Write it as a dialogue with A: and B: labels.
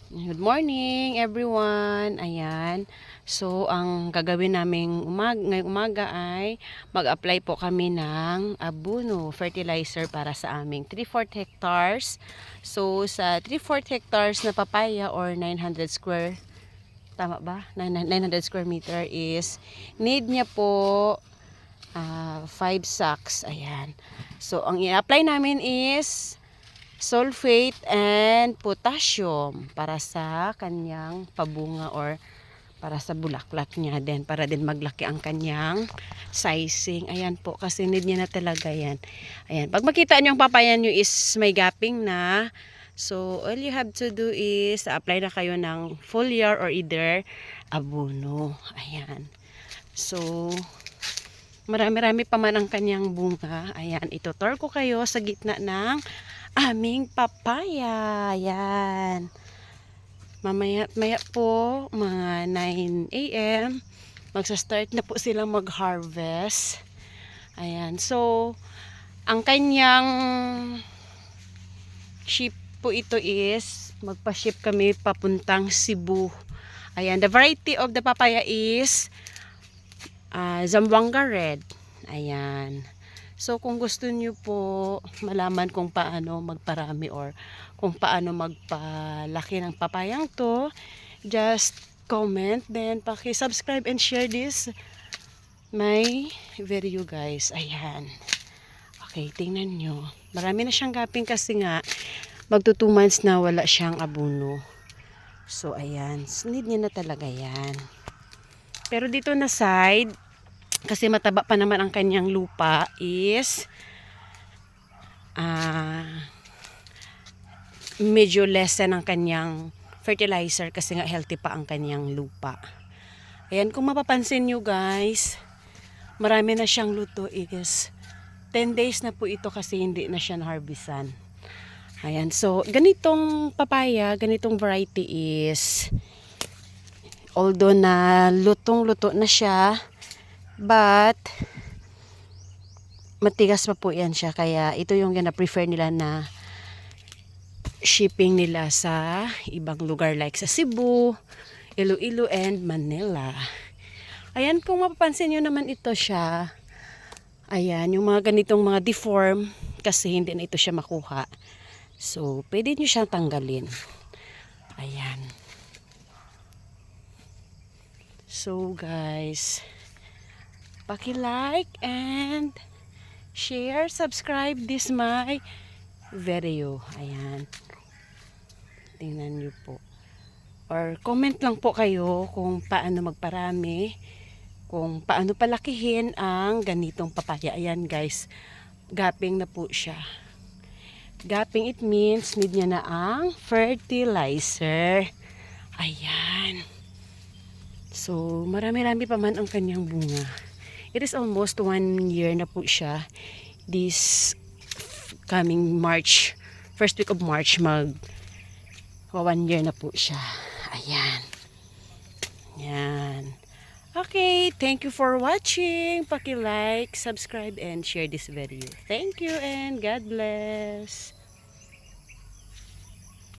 A: Good morning everyone. Ayan. So ang gagawin naming ngayong umaga ay mag-apply po kami ng abono fertilizer para sa aming 3/4 hectares. So sa 3/4 hectares na papaya or 900 square, tama ba? 900 square meter is need niya po 5 sacks. Ayan. So ang i-apply namin is sulfate and potassium para sa kanyang pabunga or para sa bulaklak niya din, para din maglaki ang kanyang sizing. Ayan po, kasi need niya na talaga yan. Ayan, pag makita niyo ang papaya niyo is may gapping na, so all you have to do is apply na kayo ng foliar or either abono. Ayan, so marami-rami pa man ang kanyang bunga. Ayan, itutur ko kayo sa gitna ng aming papaya. Ayan. Maya po, mga 9 a.m. magsa-start na po silang mag-harvest. Ayan. So, ang kanyang ship po ito is, magpa-ship kami papuntang Cebu. Ayan. The variety of the papaya is Zamboanga Red. Ayan. So kung gusto niyo po malaman kung paano magparami or kung paano magpalaki ng papayang to, just comment, then paki-subscribe and share this my video guys. Ayan. Okay, tingnan nyo. Marami na siyang gaping kasi nga magto 2 months na wala siyang abono. So ayan, need niya na talaga yan. Pero dito na side, kasi mataba pa naman ang kanyang lupa, is medyo lessen ang kanyang fertilizer kasi nga healthy pa ang kanyang lupa. Ayan, kung mapapansin nyo guys, marami na siyang luto, is 10 days na po ito kasi hindi na siya na-harvestan. Ayan, so ganitong papaya, ganitong variety is, although na lutong-luto na siya, but matigas pa po yan siya, kaya ito yung na-prefer nila na shipping nila sa ibang lugar like sa Cebu, Iloilo and Manila. Ayan, kung mapapansin nyo naman ito siya, ayan, yung mga ganitong mga deform, kasi hindi na ito siya makuha. So, pwede nyo siyang tanggalin. Ayan. So, guys, paki-like and share, subscribe this my video. Ayan. Tingnan nyo po. Or comment lang po kayo kung paano magparami, kung paano palakihin ang ganitong papaya. Ayan guys, gaping na po siya. Gaping, it means need niya na ang fertilizer. Ayan. So, marami-rami pa man ang kanyang bunga. It is almost 1 year na po siya. This coming March, first week of March, 1 year na po siya. Ayan. Ayan. Okay, thank you for watching. Paki-like, subscribe, and share this video. Thank you and God bless.